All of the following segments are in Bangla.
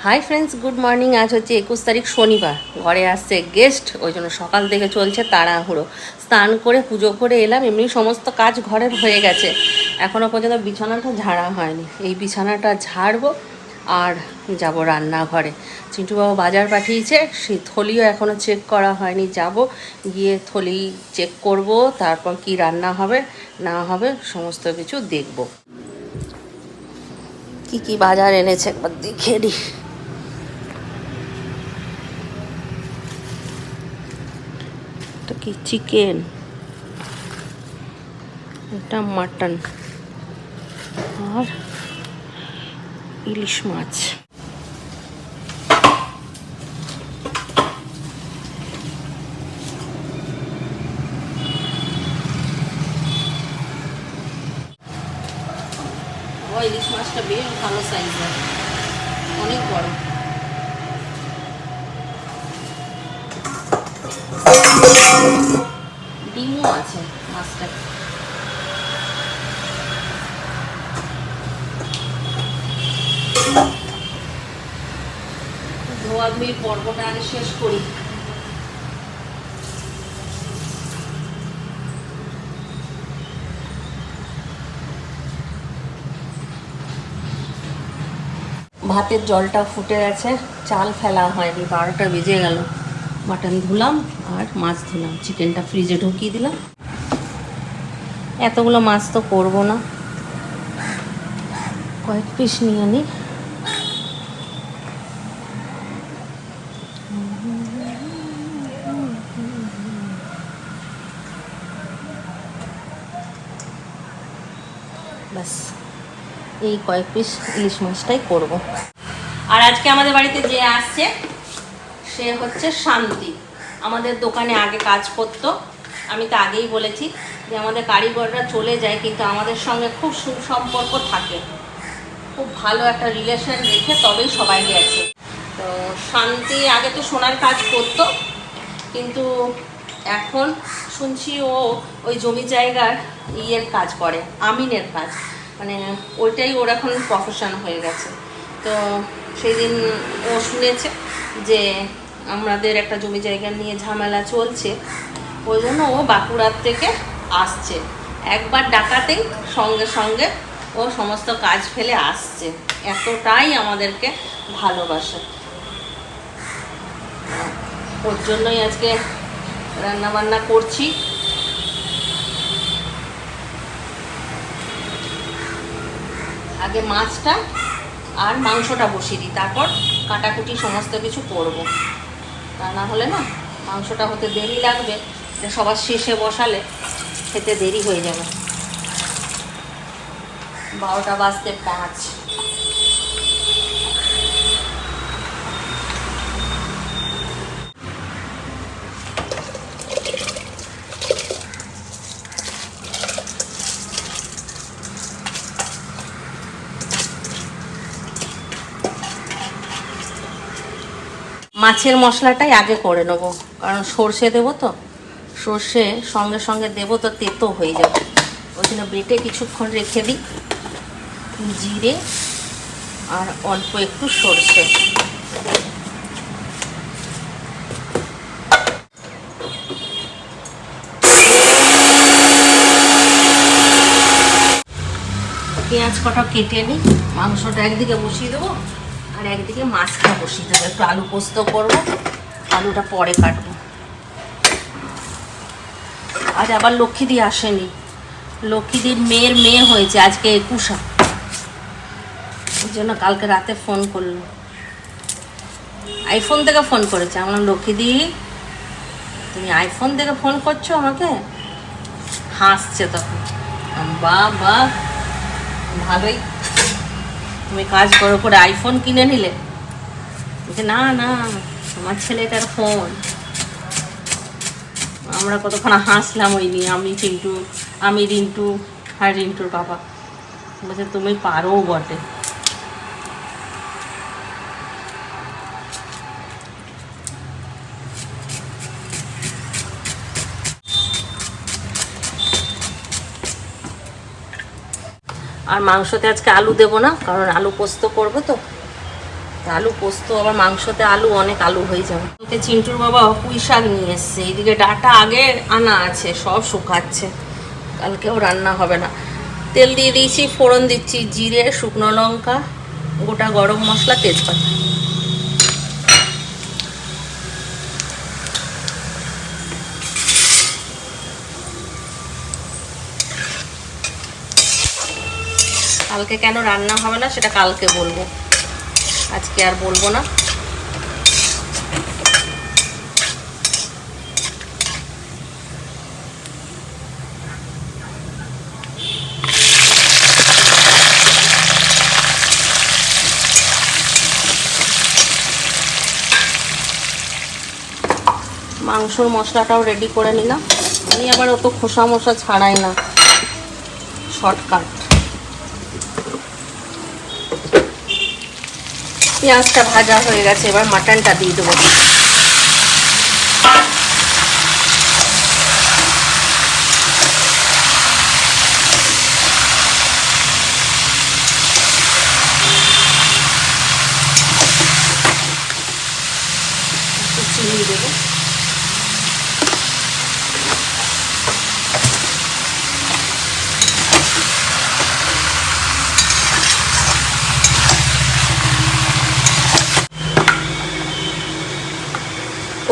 Hi friends, good morning. আজ হচ্ছে 21 তারিখ শনিবার। ঘরে আসছে গেস্ট, ওই জন্য সকাল থেকে চলছে তাড়াহুড়ো। স্নান করে পুজো করে এলাম, এমনি সমস্ত কাজ ঘরের হয়ে গেছে। এখনও পর্যন্ত বিছানাটা ঝাড়া হয়নি। এই বিছানাটা ঝাড়বো আর যাব রান্নাঘরে। চিন্টুবাবু বাজার পাঠিয়েছে, সেই থলিও এখনও চেক করা হয়নি। যাব গিয়ে থলি চেক করব, তারপর কি রান্না হবে না হবে সমস্ত কিছু দেখব। কি কি বাজার এনেছে একবার দেখে নিই। কি চিকেন, এটা মাটন আর ইলিশ মাছ। ইলিশ মাছটা বেশ ভালো সাইজের, অনেক বড়। ডিমও আছে মাছটা। ধোয়াধুয়ির পর্বটা আগে শেষ করি। ভাতের জলটা ফুটে গেছে, চাল ফেলা হয়নি, 12টা বেজে গেল। মাটন ধুলাম আর মাছ ধুলাম, চিকেনটা ফ্রিজে ঢুকিয়ে দিলাম। এতগুলো মাছ তো করবো না, কয়েক পিস নিয়ে নিই। ব্যাস, এই কয়েক পিস ইলিশ মাছটাই করব। আর আজকে আমাদের বাড়িতে যে আসছে সে হচ্ছে শান্তি। আমাদের দোকানে আগে কাজ করতো। আমি তো আগেই বলেছি যে আমাদের কারিগররা চলে যায়, কিন্তু আমাদের সঙ্গে খুব সুসম্পর্ক থাকে, খুব ভালো একটা রিলেশন রেখে তবেই সবাই গেছে। তো শান্তি আগে তো সোনার কাজ করতো, কিন্তু এখন শুনছি ও ওই জমি জায়গার ইয়ের কাজ করে, আমিনের কাজ, মানে ওইটাই ওর এখন প্রফেশন হয়ে গেছে। তো সেই দিন ও শুনেছে যে আমাদের একটা জমি জায়গা নিয়ে ঝামেলা চলছে, ওই জন্য ও বাঁকুড়ার থেকে আসছে। একবার ডাকাতেই সঙ্গে সঙ্গে ও সমস্ত কাজ ফেলে আসছে, এতটাই আমাদেরকে ভালোবাসে। ওর জন্যই আজকে রান্না বান্না করছি। আগে মাছটা আর মাংসটা বসিয়ে দিই, তারপর কাটাকুটি সমস্ত কিছু করব। তা না হলে না মাংসটা হতে দেরি লাগবে, সবার শেষে বসালে খেতে দেরি হয়ে যাবে। 12টা বাজতে 5। মাছের মশলাটাই আগে করে নেবো, কারণ সর্ষে দেবো তো, সর্ষে সঙ্গে সঙ্গে দেবো তো তেতো হয়ে যাবে। ওই জন্য বেটে কিছুক্ষণ রেখে দিই, জিরে আর অল্প একটু সর্ষে। পেঁয়াজ কটা কেটে নিই, মাংসটা একদিকে বসিয়ে দেবো আর একদিকে মাছটা বসিয়ে দেবো। একটু আলু পোস্ত করবো, আলুটা পরে কাটবো। আজ আবার লক্ষ্মীদি আসেনি, লক্ষ্মীদির মেয়ের মেয়ে হয়েছে আজকে 21। ওই জন্য কালকে রাতে ফোন করলো, আইফোন থেকে ফোন করেছে। আমার লক্ষ্মীদি, তুমি আইফোন থেকে ফোন করছো আমাকে? হাসছে তখন। বাবা ভালোই, তুমি কাজ করো করে আইফোন কিনে নিলে। না না, তোমার ছেলেটার ফোন। আমরা কতক্ষণ হাসলাম ওই নিয়ে, আমি চিন্টু, আমি রিন্টু আর রিন্টুর বাবা। বলছে তুমি পারো বটে। আর মাংসতে আজকে আলু দেবো না, কারণ আলু পোস্ত করবো তো, আলু পোস্ত আবার মাংসতে আলু, অনেক আলু হয়ে যাবে। ওকে চিন্টুর বাবা পুঁই শাক নিয়ে এসছে, এইদিকে ডাটা আগে আনা আছে, সব শুকাচ্ছে, কালকেও রান্না হবে না। তেল দিয়ে দিয়েছি, ফোড়ন দিচ্ছি জিরে, শুকনো লঙ্কা, গোটা গরম মশলা, তেজপাতা। কালকে কেন রান্না হবে না সেটা কালকে বলবো, আজকে আর বলবো না। মাংসর মশলাটাও রেডি করে নিলাম। আমি আবার অত খোসা মশা ছাড়াই না, শর্টকাট। পেঁয়াজটা ভাজা হয়ে গেছে, এবার মাটনটা দিয়ে দেবো। চিনি দেবো,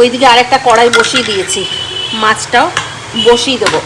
ওইদিকে আরেকটা কড়াই বসিয়ে দিয়েছি, মাছটাও বসিয়ে দেবো।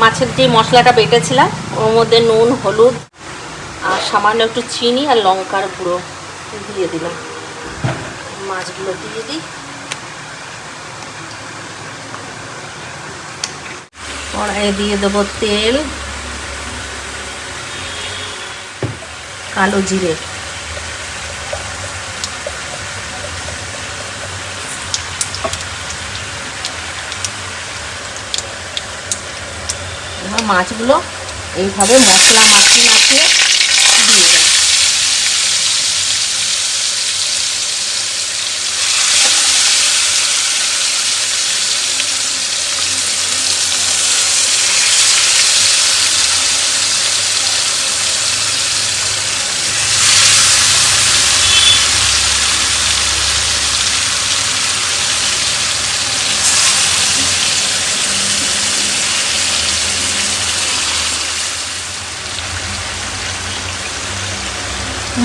মাছের যে মশলাটা বেটেছিলাম ওর মধ্যে নুন, হলুদ আর সামান্য একটু চিনি আর লঙ্কার গুঁড়ো দিয়ে দিলাম। মাছগুলো দিয়ে দিই। কড়াইয়ে দিয়ে দেবো তেল, কালো জিরে, মাছগুলো এইভাবে মশলা মাখিয়ে দিয়ে দেবো।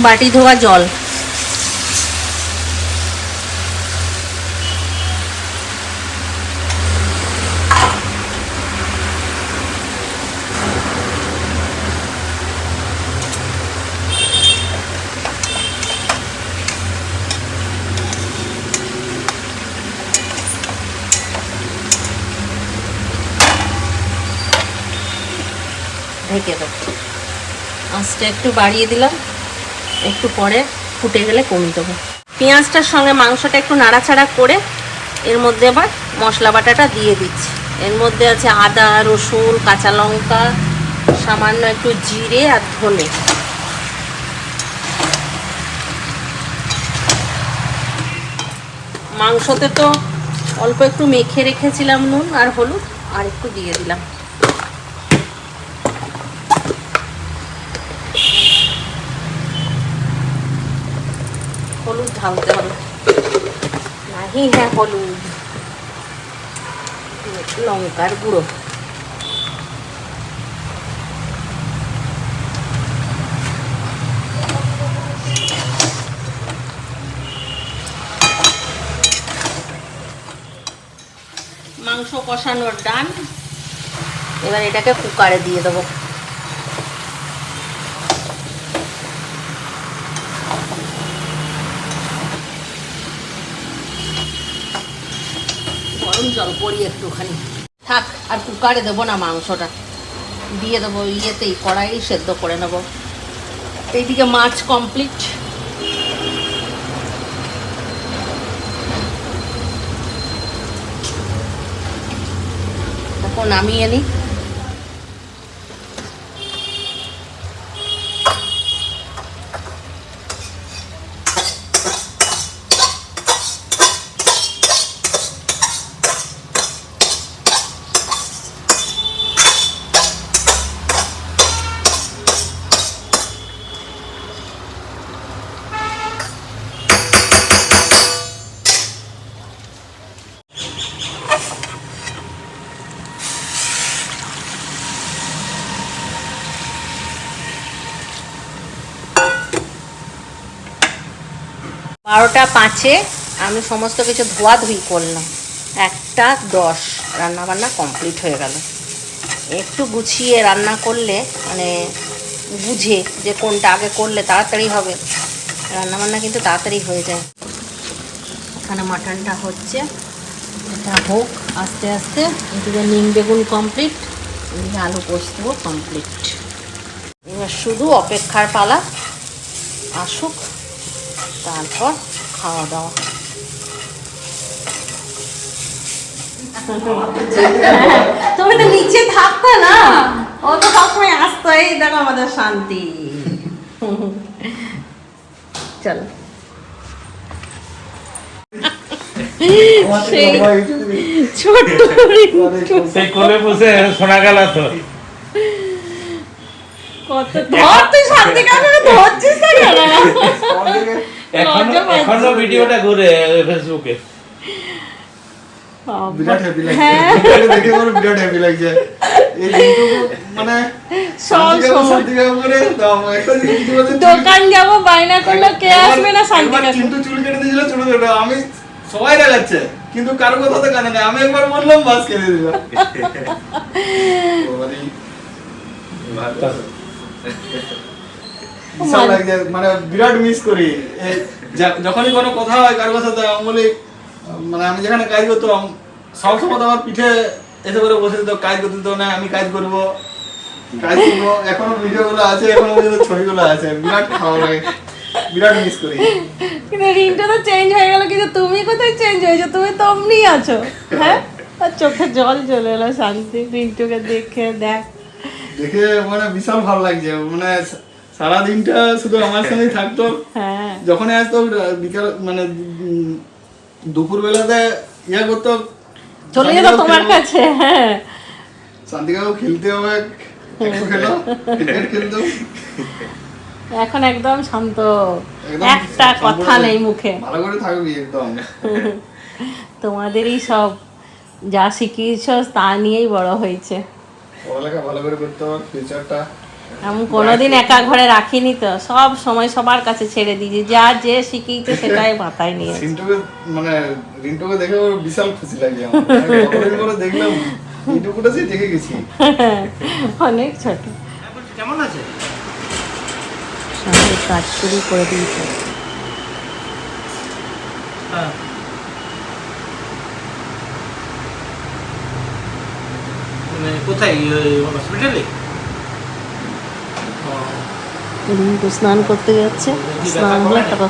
বাটি ধোয়া জল, ঢেকে দেবো। আঁচটা একটু বাড়িয়ে দিলাম, একটু পরে ফুটে গেলে কমিয়ে দেবো। পেঁয়াজটার সঙ্গে মাংসটা একটু নাড়াচাড়া করে এর মধ্যে আবার মশলা বাটাটা দিয়ে দিচ্ছি। এর মধ্যে আছে আদা, রসুন, কাঁচা লঙ্কা, সামান্য একটু জিরে আর ধনে। মাংসতে তো অল্প একটু মেখে রেখেছিলাম নুন আর হলুদ, আর একটু দিয়ে দিলাম। হলুদ ঢালতে হবে, নাহি হ্যাঁ হলুদ, লঙ্কার গুঁড়ো, মাংস কষানোর ডান। এবার এটাকে কুকারে দিয়ে দেবো। গরম জল করি একটুখানি, থাক আর কুকারে দেবো না মাংসটা। দিয়ে দেবো ইয়েতেই, কড়াই সেদ্ধ করে নেবো। এইদিকে মাছ কমপ্লিট। এখন নামিয়ে নিই। বারোটা 5-এ আমি সমস্ত কিছু ধোয়াধুয়ি করলাম। 1:10 রান্নাবান্না কমপ্লিট হয়ে গেল। একটু গুছিয়ে রান্না করলে মানে বুঝে যে কোনটা আগে করলে তাড়াতাড়ি হবে, রান্নাবান্না কিন্তু তাড়াতাড়ি হয়ে যায়। এখানে মাটনটা হচ্ছে, এটা হোক আস্তে আস্তে। এদিকে নিম বেগুন কমপ্লিট, এদিকে আলু পোস্ত কমপ্লিট। এবার শুধু অপেক্ষার পালা, আসুক তারপর খাওয়া দাওয়া। তুমি তো নিচে থাকতো না, ও তো সবসময় আসতো। এই দেখো আমাদের শান্তি। চলো ছোট কোলে বসে শোনা গেল তো কত ধর, তুই শান্তি কাকে ধরছিস না কেন? এখনো ভিডিওটা ঘুরে ফেসবুকে। বিরাট হ্যাপি লাগছে, দেখে আমার বিরাট হ্যাপি লাগছে। এই দিনটুকু মানে দোকান যাবো বায়না করলো, কে আসবে না শান্তি কাকু। কিন্তু চুল কেটে দিয়েছিল ছোট ছোট, আমি সবাই দেখাচ্ছে কিন্তু কারো কথা তো কানে না। আমি একবার বললাম বাস কেটে দিলাম। মানে বিরাট মিস করি যখনই কোনো কথা হয় কারোর সাথে। আমি মানে আমি যেখানে কাজ করতাম সবসময় আমার পিঠে এসে করে বসে দিত, কাজ করতে দিত না, আমি কাজ করবো কাজ করবো। এখনো ভিডিও গুলো আছে, এখনো ছবিগুলো আছে, বিরাট ভালো লাগে, বিরাট মিস করি। কিন্তু রিন্টু তো চেঞ্জ হয়ে গেল, কিন্তু তুমি কোথায় চেঞ্জ হয়েছো? তুমি তো অমনি আছো। হ্যাঁ, আর চোখে জল চলে এলো শান্তি রিন্টুকে দেখে। দেখে মানে বিশাল ভালো লাগছে। মানে সারাদিনটা শুধু আমার সঙ্গেই থাকতো। হ্যাঁ, যখনই আসতো বিকাল মানে দুপুর বেলাতে ইয়া করতো, চলে যেত তোমার কাছে। হ্যাঁ, শান্তিকাও খেলতে হবে, খেলো ক্রিকেট খেলতো। এখন একদম শান্ত, একটা কথা নেই মুখে। ভালো করে থাকবি একদম। তোমাদেরই সব যা শিখিয়েছো তা নিয়েই বড় হয়েছে। পড়ালেখা ভালো করে করতে হবে, ফিউচারটা। আমি কোনোদিন একা ঘরে রাখিনি তো, সব সময় সবার কাছে ছেড়ে দিয়েছি। যা যে শিখিয়েছে সেটাই মাথায় নিয়ে। রিন্টুকে মানে রিন্টুকে দেখে বিশাল খুশি লাগে আমার। কতদিন পরে দেখলাম, রিন্টুকুটা সে দেখে গেছি। অনেক ছোট। কেমন আছে? সামনে কাজ শুরু করে দিয়েছে। হ্যাঁ, কোথায়? হসপিটালে রিন্টু স্নান করতে যাচ্ছে, স্নান হলে তারপর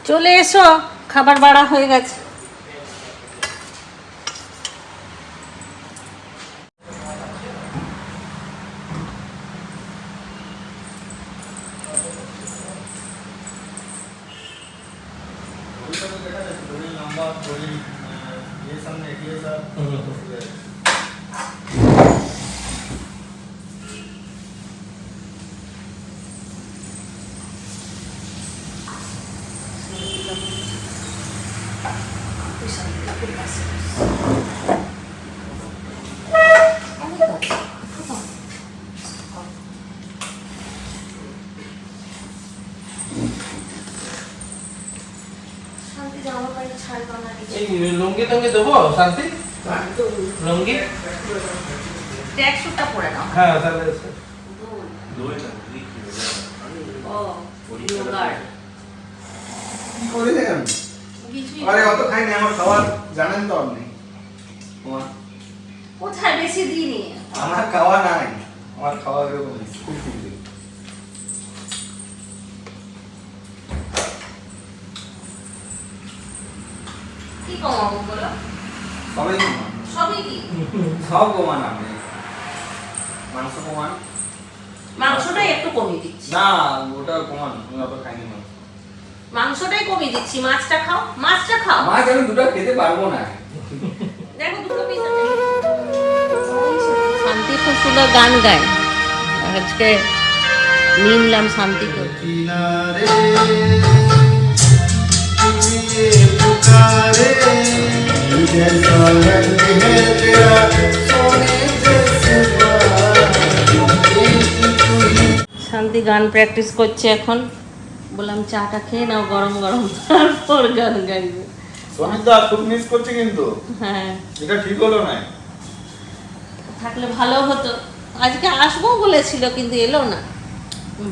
চলে এসো, খাবার বাড়া হয়ে গেছে। লুঙ্গি টুঙ্গি দেবো শান্তি? লুঙ্গি ট্যাগ স্যুটটা পরে নাও। হ্যাঁ তাহলে ও ইয়োগার্ট কি করে দেখেন? কিছুই আরে অত খাই না, আমার খাবার জানেন তো আপনি। কোথায় বেশি দিইনি। আমার খাওয়া নাই, আমার খাওয়া এরকম খুব খুব কি কমাবো বলো? সবাই কমান, সবই কি? সব কমান। আপনি মাংস কমান। মাংসটাই একটু কমিয়ে দিচ্ছি। না ওটা কমান, আমি অত খাইনি মাংস। মাংসটাই কমিয়ে দিচ্ছি, মাছটা খাও, মাছটা খাও। মাছ আমি দুটো খেতে পারবো না। দেখো দুটো পিস আছে। শান্তি খুব সুন্দর গান গায়, আজকে নিলাম শান্তিকে। কিনারে তুমি ये पुकारे जैसा रंग है तेरा सोने जैसे শান্তি গান প্র্যাকটিস করছে এখন। বললাম চাটা খেয়ে নাও গরম গরম, তারপর গান গাইবে। সমিতদা খুব মিস করছে কিন্তু, হ্যাঁ এটা ঠিক হলো না। থাকলে ভালো হতো, আজকে আসবো বলেছিল কিন্তু এলো না।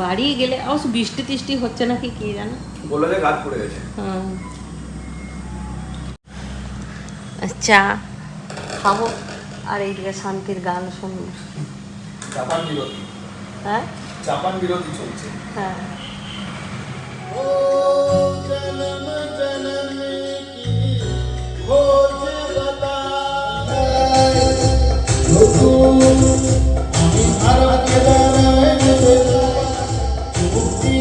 বাড়ি গেলে অবশ্য বৃষ্টি টিষ্টি হচ্ছে নাকি কি জানো। বললো যে গাছ পড়ে গেছে। চা খাবো আর এইদিকে শান্তির গান শুনবো। জাপান বিরতি, হ্যাঁ জাপান বিরতি চলছে। হ্যাঁ ओ जन्म जन्म की खोज बताए जो तू আমি হারা কেদারায় নেবেলা মুক্তি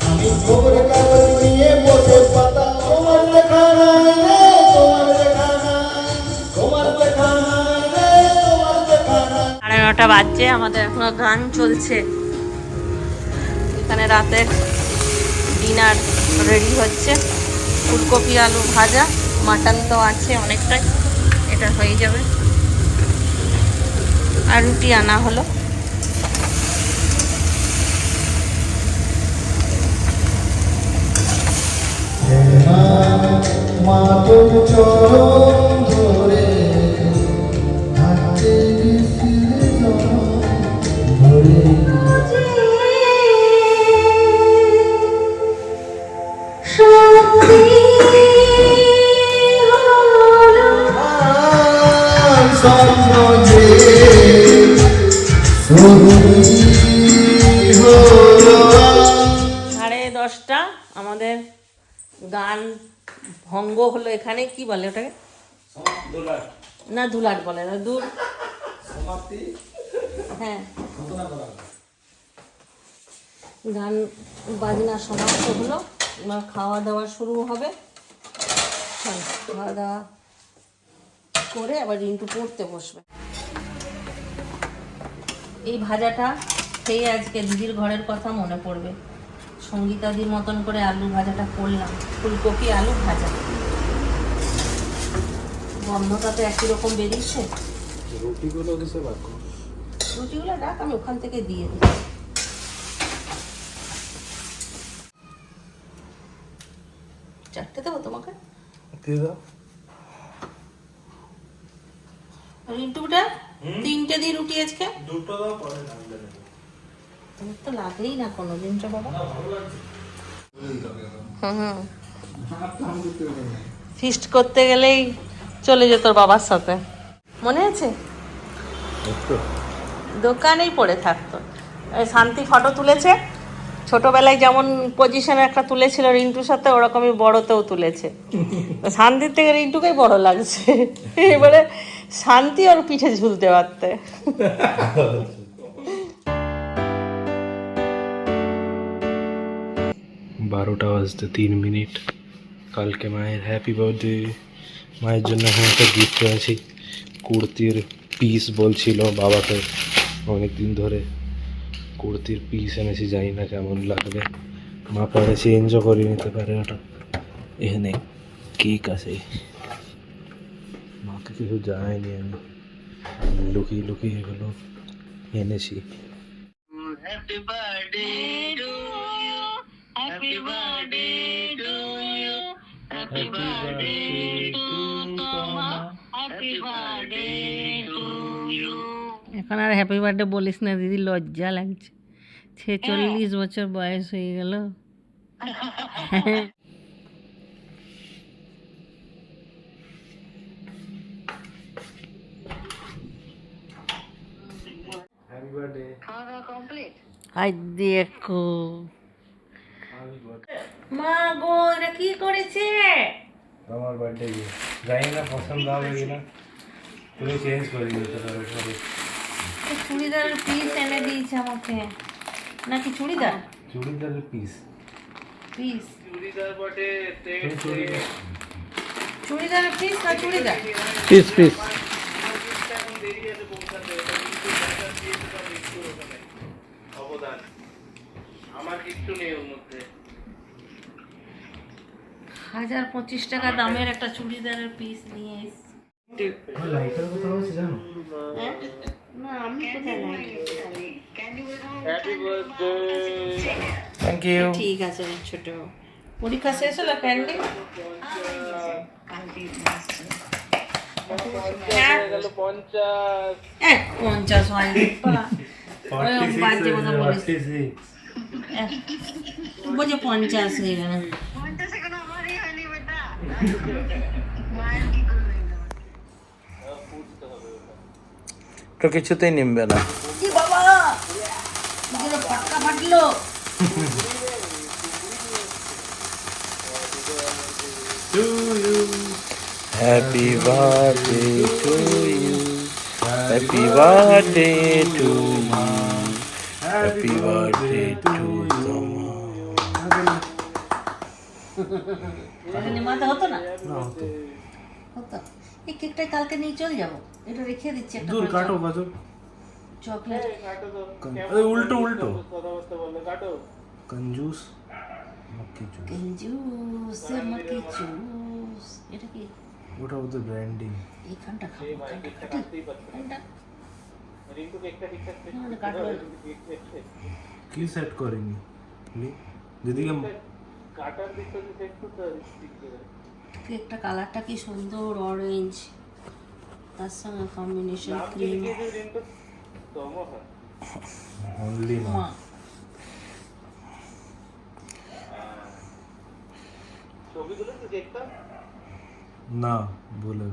আমি খবর কাগজ নিয়ে বসে পাতা তোমার লেখা নাই রে তোমার লেখা নাই তোমার লেখা নাই রে তোমার লেখা নাই। 9:30 বাজছে, আমাদের এখনো গান চলছে। এখানে রাতের ডিনার রেডি হচ্ছে, ফুলকপি আলু ভাজা, মাটন তো আছে অনেকটাই, এটা হয়ে যাবে। আর রুটি আনা হলো। মা তোর চরণ ধরে হাতে বিসির ধরে স্বপ্ন যে সাড়ে 10টা আমাদের গান ভঙ্গ হলো। এখানে কি বলে ওটাকে? না ধুলাট বলে না, দূর। হ্যাঁ গান বাজনা সমাপ্ত হলো, এবার খাওয়া দাওয়া শুরু হবে। খাওয়া দাওয়া করে আবার রিন্টু পড়তে বসবে। এই ভাজাটা খেয়ে আজকে দিদির ঘরের কথা মনে পড়বে। সঙ্গীতাদির মতন করে আলু ভাজাটা করলাম, ফুলকপি আলু ভাজা। গন্ধটা তো একই রকম বেরিয়েছে। রুটিগুলো কিসে বাকো? রুটিগুলো রাখ, আমি ওখান থেকে দিয়ে দিচ্ছি। চারটে দেবো তোমাকে? দিয়ে দাও। রিন্টুটা 3টে দিয়ে রুটি আজকে। দুটো দাও, পরে নামিয়ে দেবো। তোমার তো লাগেই না কোনো দিনটা বাবা। ফিস্ট করতে গেলেই চলে যেত তোর বাবার সাথে, মনে আছে? দোকানেই পড়ে থাকতো। শান্তি ফটো তুলেছে, ছোটবেলায় যেমন পজিশনে একটা তুলেছিল রিন্টুর সাথে, ওরকমই বড়তেও তুলেছে। শান্তির থেকে রিন্টুকেই বড় লাগছে। এবারে শান্তি ওর পিঠে ঝুলতে পারতে। 12টা বাজতে 3 মিনিট। কালকে মায়ের হ্যাপি বার্থডে। মায়ের জন্য এখন একটা গিফট এনেছি, কুর্তির পিস বলছিল বাবাকে অনেক দিন ধরে। কুর্তির পিস এনেছি, জানি না কেমন লাগবে, মা পরে চেঞ্জও করে নিতে পারে। ওটা এখানে কেক আছে, মাকে কিছু জানাইনি, আমি লুকিয়ে লুকিয়ে এগুলো এনেছি। Happy birthday to you. Happy birthday to you. Happy birthday to Toma. Happy birthday to you. এখন আর হ্যাপি বার্থডে বলিস না দিদি, লজ্জা লাগছে। 46 বছর বয়স হয়ে গেল। Happy birthday. আই দেখো মা গো, এটা কি করেছে? তোমার বার্থডে জানি না পছন্দ হবে কিনা, তুমি চেঞ্জ করে দিতে পারো। চুড়িদারের পিস এনে দিয়েছে আমাকে, নাকি চুড়িদার? চুড়িদারের পিস, পিস চুড়িদার বটে, চুড়িদারের পিস না চুড়িদার পিস পিস। অবদান আমার কিচ্ছু নেই ওর মধ্যে। 1025 টাকা দামের একটা চুড়িদারের পিস নিয়ে এসেছি। লাইটার কথা বলছি জানো? হ্যাঁ? না আমি কোথায় নাই। Happy birthday. Thank you. ঠিক আছে ছোট, পরীক্ষা শেষ হলো ক্যান্ডি? হ্যাঁ 50 হয়নি, বাজে কথা বলিস। বুঝে 50 হয়ে গেল। তো কিছুতেই নিমবে না। কি বাবা, এগুলো ফাটকা ফাটলো। Happy birthday to you. Happy birthday to you. Happy birthday to Toma. নিমাতে হতো না? হতো। এই কেকটা কালকে নিয়ে চলে যাবো, এটা রেখে দিচ্ছি একটা দূর কাটো বাজো। চকলেট। এই উল্টো উল্টো कंजूस मक्खी जूस। কঞ্জুস মাকে জুস। এটা কি? ওটা ওদের ব্র্যান্ডিং। এই খানটা খাবো, খানটা রিঙ্কু কেকটা ঠিকঠাক কি সেট করেনি যদি কাটার দিকটা সেট করতে হবে। কেকটা কালারটা কি সুন্দর অরেঞ্জ, তার সঙ্গে কম্বিনেশন ক্রিম। অনলি মা ছবিগুলো তো দেখতাম না বলে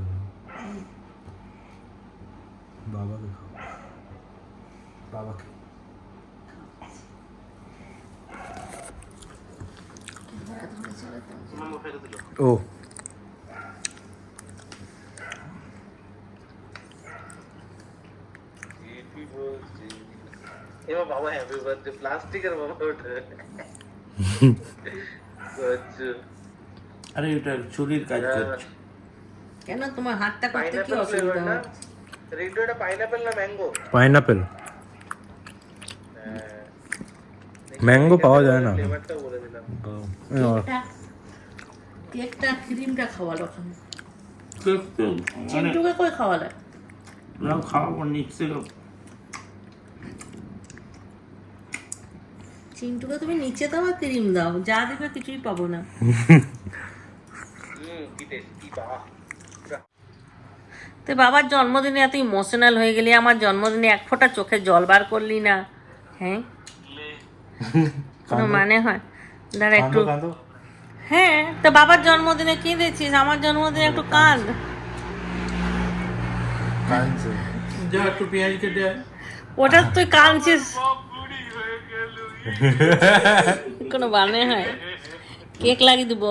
বাবাকে খাও, বাবাকে। ও এবার বাবা হ্যাপি বার্থডে প্লাস্টিকের বাবা ওটা। আরে এটা চুরির কাজ করছে। কেন তোমার হাতটা করতে কি অসুবিধা হচ্ছে? রিন্টু এটা পাইনাপেল না ম্যাঙ্গো? পাইনাপেল। ম্যাঙ্গো পাওয়া যায় না। ফ্লেভারটা বলে দিলাম। কেকটা ক্রিমটা খাওয়ালো ওখানে। কেক তো চিন্টুকে কই খাওয়ালে? না খাওয়াবো নিচে। চিন্টুকে তুমি নিচে দাও আর ক্রিম দাও, যা দেবে কিছুই পাবো না। কি টেস্টি বাহ। তুই বাবার জন্মদিনে এত ইমোশনাল হয়ে গেলি, আমার জন্মদিনে এক ফোঁটা চোখে জল বার করলি না। হ্যাঁ কোনো মানে হয়? দাঁড়া একটু। হ্যাঁ তো বাবার জন্মদিনে কেঁদেছিস, আমার জন্মদিনে একটু কাঁদ। যা একটু পেঁয়াজ কেটে। ওটা তুই কাঁদছিস, কোনো বানে হয় কেক লাগিয়ে দিব